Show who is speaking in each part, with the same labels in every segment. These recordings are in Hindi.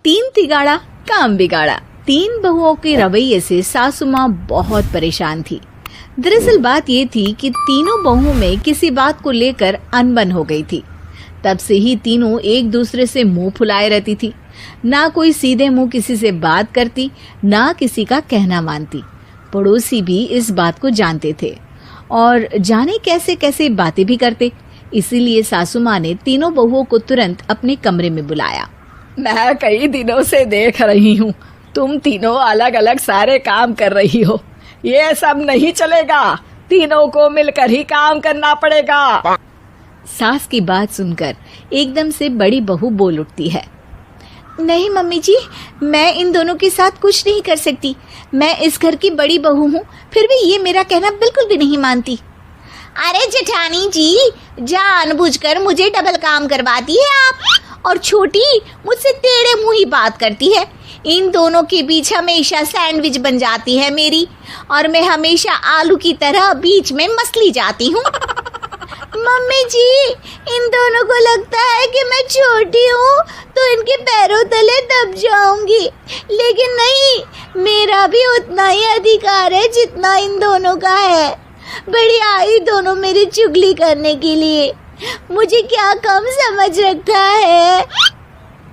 Speaker 1: तीन तिगाड़ा काम बिगाड़ा। तीन बहुओं के रवैये से सासू माँ बहुत परेशान थी। दरअसल बात ये थी कि तीनों बहुओं में किसी बात को लेकर अनबन हो गई थी। तब से ही तीनों एक दूसरे से मुंह फुलाए रहती थी। ना कोई सीधे मुंह किसी से बात करती, ना किसी का कहना मानती। पड़ोसी भी इस बात को जानते थे और जाने कैसे कैसे बातें भी करते। इसीलिए सासू माँ ने तीनों बहुओं को तुरंत अपने कमरे में बुलाया।
Speaker 2: मैं कई दिनों से देख रही हूँ, तुम तीनों अलग अलग सारे काम कर रही हो। ये सब नहीं चलेगा, तीनों को मिलकर ही काम करना पड़ेगा।
Speaker 1: सास की बात सुनकर एकदम से बड़ी बहू बोल उठती है। नहीं मम्मी जी, मैं इन दोनों के साथ कुछ नहीं कर सकती। मैं इस घर की बड़ी बहू हूँ, फिर भी ये मेरा कहना बिल्कुल भी नहीं मानती।
Speaker 3: अरे जेठानी जी, जानबूझकर मुझे डबल काम करवाती है आप, और छोटी मुझसे टेढ़े मुंह ही बात करती है। इन दोनों के बीच हमेशा सैंडविच बन जाती है मेरी, और मैं हमेशा आलू की तरह बीच में मसली जाती हूँ। मम्मी जी, इन दोनों को लगता है कि मैं छोटी हूँ तो इनके पैरों तले दब जाऊंगी, लेकिन नहीं, मेरा भी उतना ही अधिकार है जितना इन दोनों का है। बड़ी आई दोनों मेरी चुगली करने के लिए, मुझे क्या कम समझ रखा है।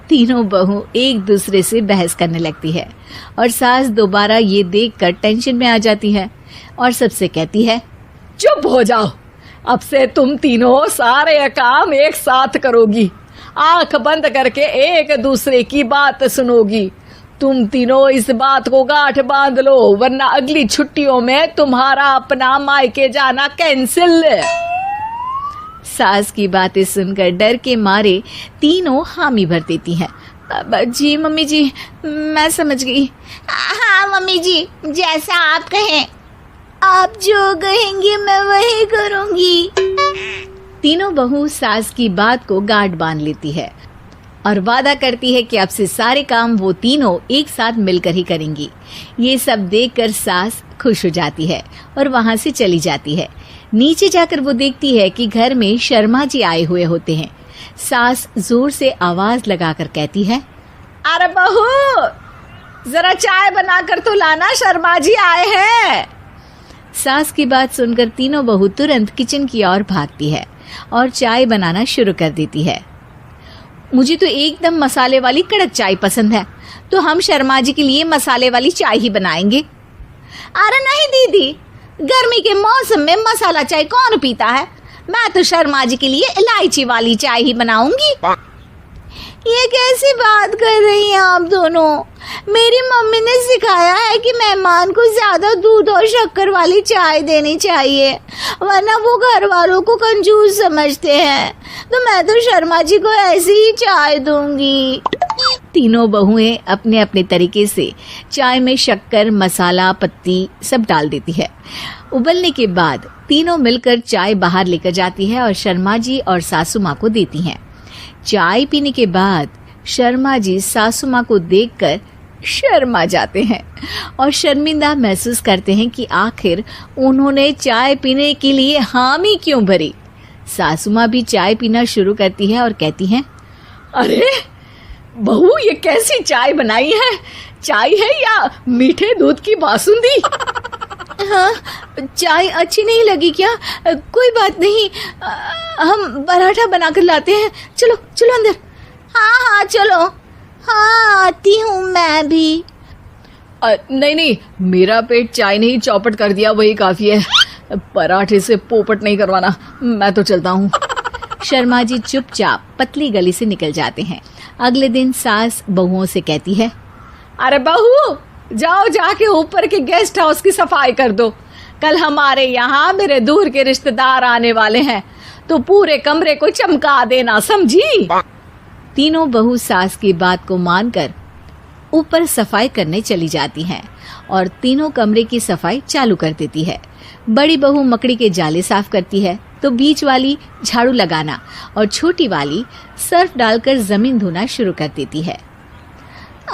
Speaker 1: तीनों बहू एक दूसरे से बहस करने लगती है और सास दोबारा ये देखकर टेंशन में आ जाती है और सबसे कहती है,
Speaker 2: चुप हो जाओ, अब से तुम तीनों सारे काम एक साथ करोगी, आंख बंद करके एक दूसरे की बात सुनोगी। तुम तीनों इस बात को गांठ बांध लो, वरना अगली छुट्टियों में तुम्हारा अपना मायके जाना कैंसिल।
Speaker 1: सास की बातें सुनकर डर के मारे तीनों हामी भर देती हैं। जी मम्मी जी, मैं समझ गई।
Speaker 3: हाँ मम्मी जी, जैसा आप कहें, आप जो कहेंगी मैं वही करूंगी।
Speaker 1: तीनों बहू सास की बात को गांठ बांध लेती है और वादा करती है कि अब से सारे काम वो तीनों एक साथ मिलकर ही करेंगी। ये सब देखकर सास खुश हो जाती है और वहां से चली जाती है। नीचे जाकर वो देखती है कि घर में शर्मा जी आए हुए होते हैं। सास जोर से आवाज लगाकर कहती है,
Speaker 2: अरे बहू, जरा चाय बनाकर तो लाना, शर्मा जी आए हैं।
Speaker 1: सास की बात सुनकर तीनों बहू तुरंत किचन की ओर भागती है और चाय बनाना शुरू कर देती है। मुझे तो एकदम मसाले वाली कड़क चाय पसंद है, तो हम शर्मा जी के लिए मसाले वाली चाय ही बनाएंगे।
Speaker 3: अरे नहीं दीदी, गर्मी के मौसम में मसाला चाय कौन पीता है? मैं तो शर्मा जी के लिए इलायची वाली चाय ही बनाऊंगी। ये कैसी बात कर रही हैं आप दोनों? मेरी मम्मी ने सिखाया है कि मेहमान को ज्यादा दूध और शक्कर वाली चाय देनी चाहिए, वरना वो घर वालों को कंजूस समझते हैं। तो मैं तो शर्मा जी को ऐसी ही चाय दूंगी।
Speaker 1: तीनों बहुएं अपने अपने तरीके से चाय में शक्कर, मसाला, पत्ती सब डाल देती है। उबलने के बाद तीनों मिलकर चाय बाहर लेकर जाती है और शर्मा जी और सासू माँ को देती हैं। चाय पीने के बाद शर्मा जी सासू माँ को देखकर शर्मा जाते हैं और शर्मिंदा महसूस करते हैं कि आखिर उन्होंने चाय पीने के लिए हामी क्यों भरी। सासू माँ भी चाय पीना शुरू करती है और कहती हैं,
Speaker 2: अरे बहू, ये कैसी चाय बनाई है? चाय है या मीठे दूध की बासुंदी?
Speaker 1: हाँ, चाय अच्छी नहीं लगी क्या? कोई बात नहीं, हम पराठा बनाकर लाते हैं। चलो चलो अंदर।
Speaker 3: हाँ चलो। हाँ, आती हूँ मैं भी।
Speaker 2: नहीं, मेरा पेट चाय ने ही चौपट कर दिया, वही काफी है। पराठे से पोपट नहीं करवाना, मैं तो चलता हूँ।
Speaker 1: शर्मा जी चुपचाप पतली गली से निकल जाते हैं। अगले दिन सास बहुओं से कहती है,
Speaker 2: अरे बहू, जाओ जाके ऊपर के गेस्ट हाउस की सफाई कर दो। कल हमारे यहाँ मेरे दूर के रिश्तेदार आने वाले हैं, तो पूरे कमरे को चमका देना, समझी?
Speaker 1: तीनों बहू सास की बात को मानकर ऊपर सफाई करने चली जाती हैं और तीनों कमरे की सफाई चालू कर देती है। बड़ी बहू मकड़ी के जाले साफ करती है, तो बीच वाली झाड़ू लगाना और छोटी वाली सर्फ डालकर जमीन धोना शुरू कर देती है।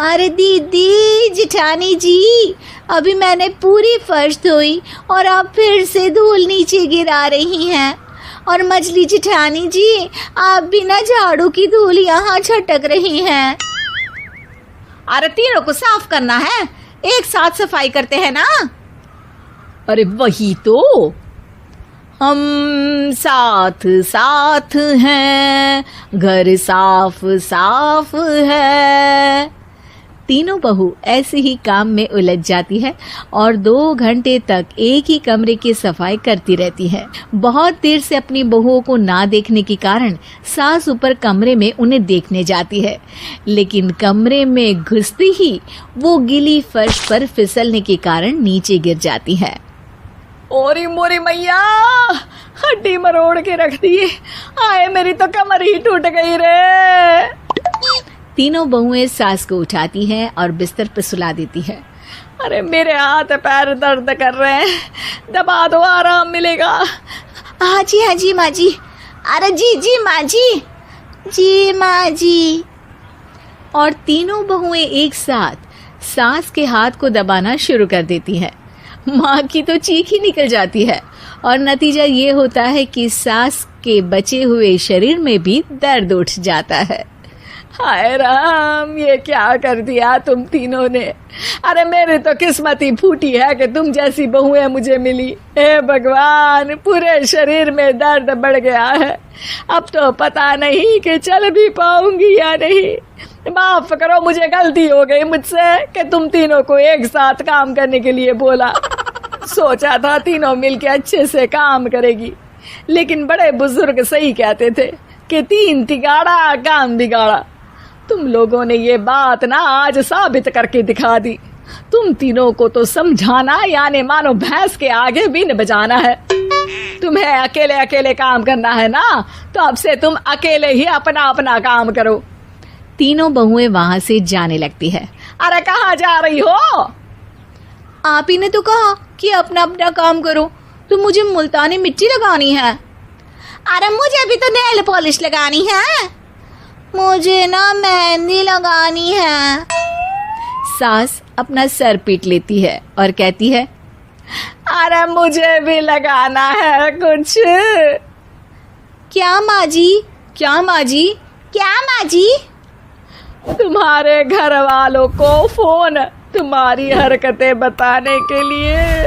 Speaker 3: अरे दीदी, जेठानी जी, अभी मैंने पूरी फर्श धोई और आप फिर से धूल नीचे गिरा रही हैं। और मछली जेठानी जी, आप बिना झाड़ू की धूल यहाँ छटक रही हैं। अरे तीनों को साफ करना है, एक साथ सफाई करते हैं ना।
Speaker 2: अरे वही तो, हम साथ साथ हैं, घर साफ साफ है।
Speaker 1: तीनों बहू ऐसे ही काम में उलझ जाती है और 2 घंटे तक एक ही कमरे की सफाई करती रहती है। बहुत देर से अपनी बहुओं को ना देखने के कारण सास ऊपर कमरे में उन्हें देखने जाती है, लेकिन कमरे में घुसती ही वो गीली फर्श पर फिसलने के कारण नीचे गिर जाती है।
Speaker 2: ओरी मोरी मैया, हड्डी मरोड़ के रख दी। आए मेरी तो कमर ही टूट गई रे।
Speaker 1: तीनों बहुएं सास को उठाती हैं और बिस्तर पर सुला देती है।
Speaker 2: अरे मेरे हाथ पैर दर्द कर रहे हैं, दबा दो आराम मिलेगा।
Speaker 3: हाँ जी माँ जी। अरे जी माँ जी माँ जी।
Speaker 1: और तीनों बहुएं एक साथ सास के हाथ को दबाना शुरू कर देती हैं। माँ की तो चीख ही निकल जाती है और नतीजा ये होता है कि सास के बचे हुए शरीर में भी दर्द उठ जाता है।
Speaker 2: हाय राम, ये क्या कर दिया तुम तीनों ने। अरे मेरी तो किस्मत ही फूटी है कि तुम जैसी बहुएं मुझे मिली। हे भगवान, पूरे शरीर में दर्द बढ़ गया है। अब तो पता नहीं कि चल भी पाऊंगी या नहीं। माफ करो, मुझे गलती हो गई मुझसे कि तुम तीनों को एक साथ काम करने के लिए बोला। सोचा था तीनों मिलके अच्छे से काम करेगी, लेकिन बड़े बुजुर्ग सही कहते थे कि 3 तिगाड़ा काम बिगाड़ा। तुम लोगों ने ये बात ना आज साबित करके दिखा दी। तुम तीनों को तो समझाना यानी मानो भैंस के आगे बीन बजाना है। तुम्हें अकेले अकेले काम करना है ना, तो अब से तुम अकेले ही अपना अपना काम करो।
Speaker 1: तीनों बहुएं वहां से जाने लगती है।
Speaker 2: अरे कहाँ जा रही हो?
Speaker 3: आप ही ने तो कहा कि अपना अपना काम तो मुझे मुल्तानी मिट्टी लगानी है। अरे मुझे भी तो नेल पॉलिश लगानी है, मुझे ना मेहंदी लगानी है।
Speaker 1: सास अपना सर पीट लेती है और कहती है,
Speaker 2: अरे मुझे भी लगाना है कुछ।
Speaker 3: क्या माँ जी? क्या माँ जी? क्या माँ जी?
Speaker 2: तुम्हारे घर वालों को फोन तुम्हारी हरकतें बताने के लिए।